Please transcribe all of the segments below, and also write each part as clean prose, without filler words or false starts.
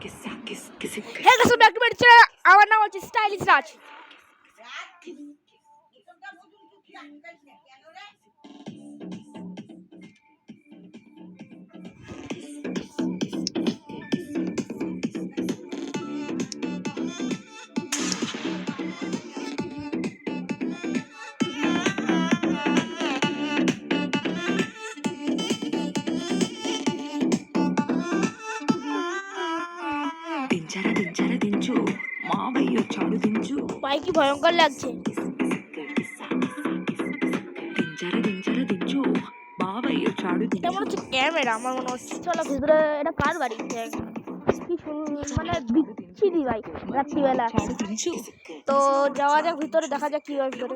Hey guys, welcome back to my channel. Our name is Stylish Raj. ভাই কি ভয়ঙ্কর লাগছে। এটা মনে হচ্ছে ক্যামেরা, আমার মনে হচ্ছে। চলো ভিতরে, এটা কার বাড়ি? কি মানে বিচ্ছিরি ভাই রাত্রিবেলা। তো যাওয়া যাক ভিতরে, দেখা যাক কি হয় ভিতরে।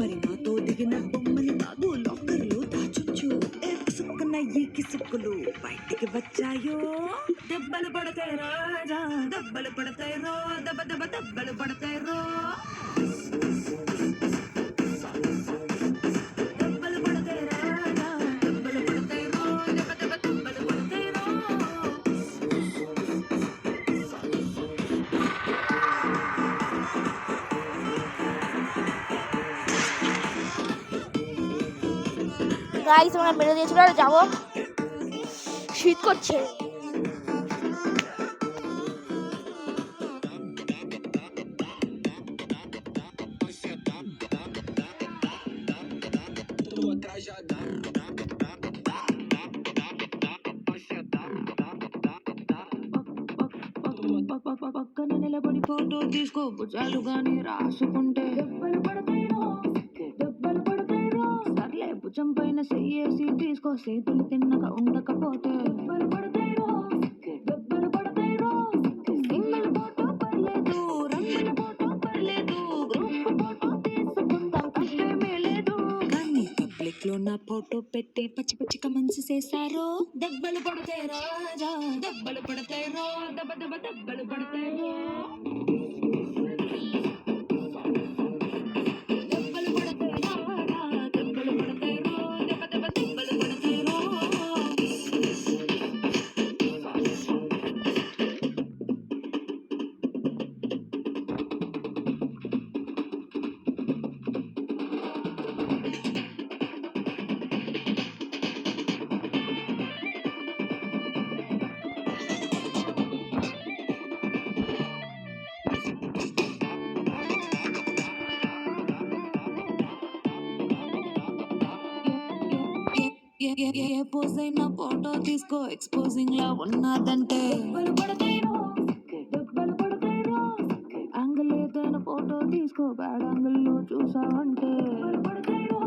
మరి నాతో దిగిన బొమ్మని కాదు లాకర్లో దాచొచ్చు కిసుక్కులు బయటికి వచ్చాయో దెబ్బలు పడతాయి రాజా దెబ్బలు పడతాయి రో దెబ్బ దెబ్బ దెబ్బలు పడతాయి రో దెబ్బలు పడతాయి రాజా దెబ్బలు పడతాయి రో దెబ్బ దెబ్బ దెబ్బలు పడతాయి రో গাইস আমরা মেরে দিয়েছিল, আর যাবো, শীত করছে। పక్కన నిలబడి ఫోటో తీసుకో భుజాలు గాని రాసుకుంటే దెబ్బలు పడతాయి రో దెబ్బలు పడతాయి రో సర్లే భుజం పైన చెయ్యేసి తీసుకో చేతులు తిన్నగా ఉండకపోతే దెబ్బలు పడతాయి రో దెబ్బలు పడతాయి రో సింగిల్ ఫోటో పర్లేదు రంగుల ఫోటో పర్లేదు గ్రూప్ ఫోటో తీసుకుందాం కష్టమే లేదు కానీ పబ్లిక్ లో నా ఫోటో పెట్టి పచ్చి పచ్చి కమెంట్స్ చేశారు దెబ్బలు పడతాయి రాజా దెబ్బలు పడతాయి రో దెబ్బ దెబ్బ దెబ్బలు పడతాయి రో దెబ్బలు పడతాయి రాజా దెబ్బలు పడతాయి రో దెబ్బ దెబ్బ దెబ్బలు పడతాయి రో ఏ పోజ్ అయినా ఫోటో తీసుకో ఎక్స్పోజింగ్ లా ఉన్నదంటే దెబ్బలు పడతాయి రో దెబ్బలు పడతాయి రో యాంగిల్ ఏదైనా ఫోటో తీసుకో బ్యాడ్ యాంగిల్ లో చూసావంటే దెబ్బలు పడతాయి రో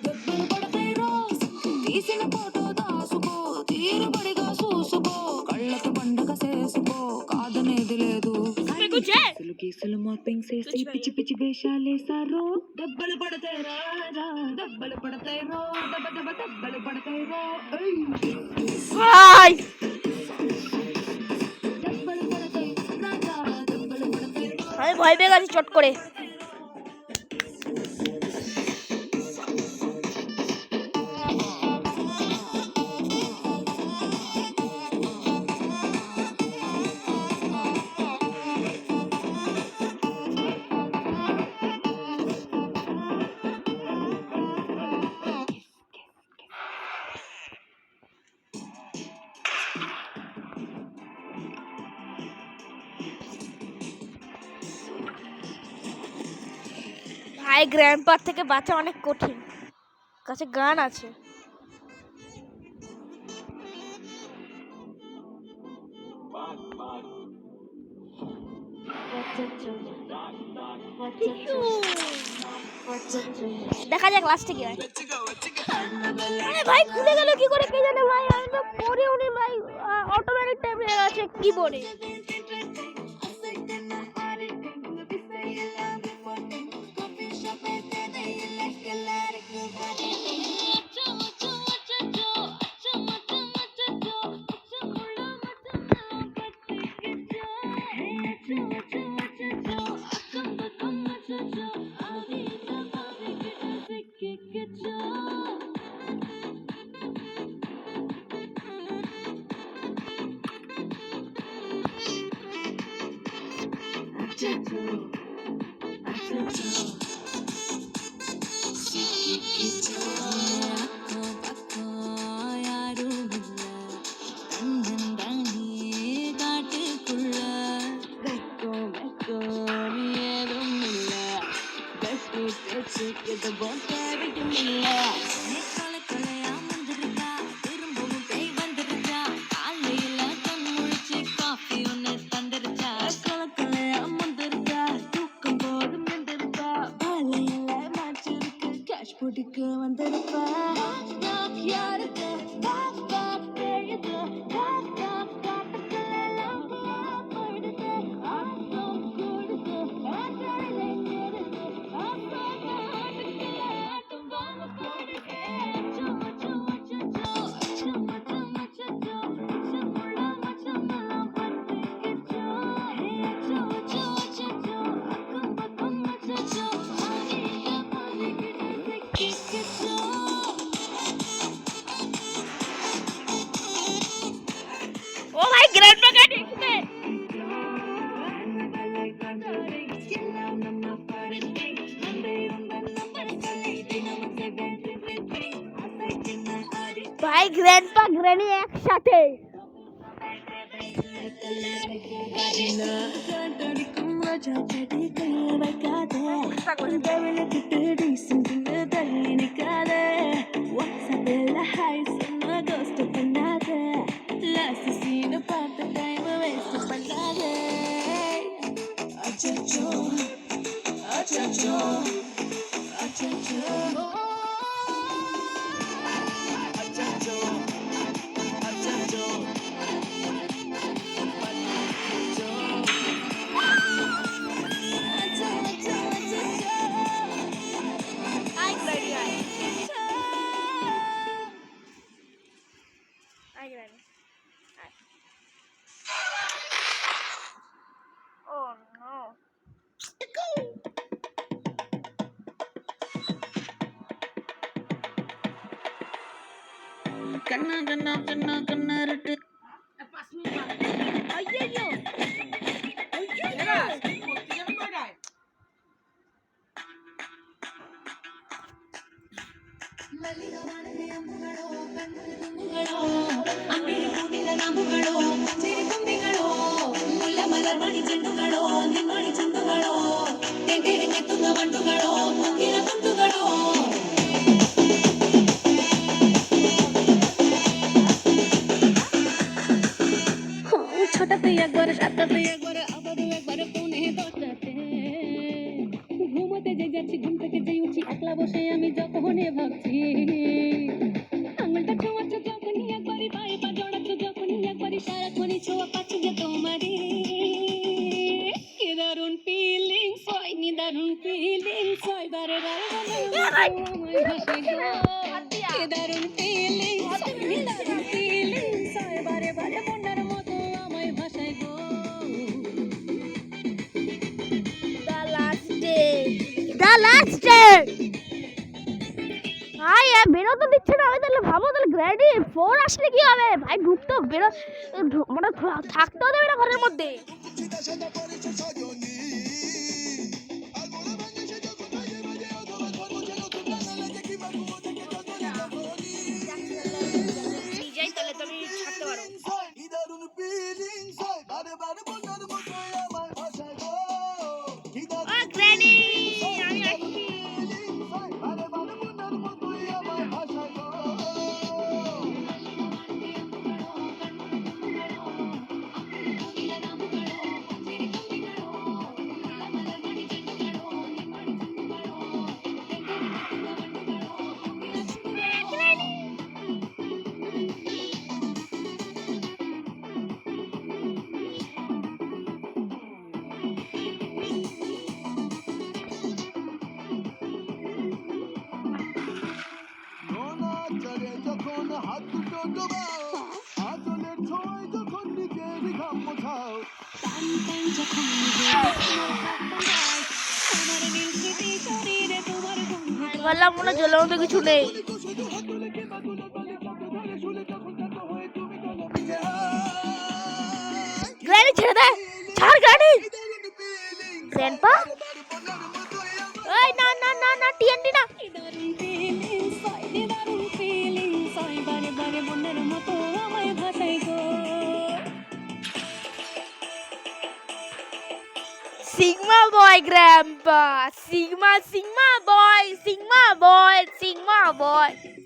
దెబ్బలు పడతాయి రో తీసిన ఫోటో దాసుకో తీరుబడిగా చూసుకో కళ్ళకు పండగ చేసుకో కాదనేది లేదు గీసలు మార్పింగ్ చేసి పిచ్చి పిచ్చి వేషాలేసారో దెబ్బలు పడతాయి రాజా దెబ్బలు పడతాయి రో దెబ్బ దెబ్బ దెబ్బలు పడతాయి రో దెబ్బలు పడతాయి రాజా దెబ్బలు పడతాయి రో আমি ভয় পেয়ে গেছি চট করে। ভাই গ্র্যান্ডপার থেকে বাঁচা অনেক কঠিন, কাছে গান আছে। দেখা যাক লাস্টে কি হয়। আরে ভাই খুলে গেল কি করে কে জানে ভাই, আমি তো পরে উনি ভাই অটোমেটিক টাইপ হয়ে গেছে কিবোর্ডে। புடிக்க வந்திருப்பா யாருக்கு Oh my grandma got it. ভাই গ্র্যান্ডপা গ্র্যানি একসাথে Oh no. Kena redet. Ayo. ছটাতে একবার সাতটাতে একবার আবারও একবার পৌনে দশটাতে ঘুমোতে যে যাচ্ছি ঘুম থেকে যে উঠছি একলা বসে আমি যখনই ভাবছি আঙুলটা ছোঁয়াচ্ছ যখনই একবারই পায়ে পা জড়াচ্ছ যখনই একবারই সারাক্ষণই ছোঁয়া পাচ্ছি যে তোমারই কি দারুণ ফিলিংস হয় নি দারুণ ফিলিংস হয় বারে বারে আমায় ভাসে গো কি দারুণ ফিলিংস হয় দারুণ ফিলিংস হয় বারে বারে মনের মতো আমায় ভাসায় গো The last day ভাই বেরোতে দিচ্ছে না আমি তাহলে ভাবো তাহলে গ্র্যাডি 4 আসলে কি হবে ভাই ঢুকতো বেরো মানে থাকতেও দেবে না ঘরের মধ্যে যাই তাহলে তুমি ছাড়তে পারো গ্র্যাডি আমি আসছি বললাম মনে জলের মতো কিছু নেই গ্র্যানি ছেড়ে দে ছাড় granny Senpa? Ay, na, TNT na. Sigma boy, grandpa. Sigma boy, Sigma boy.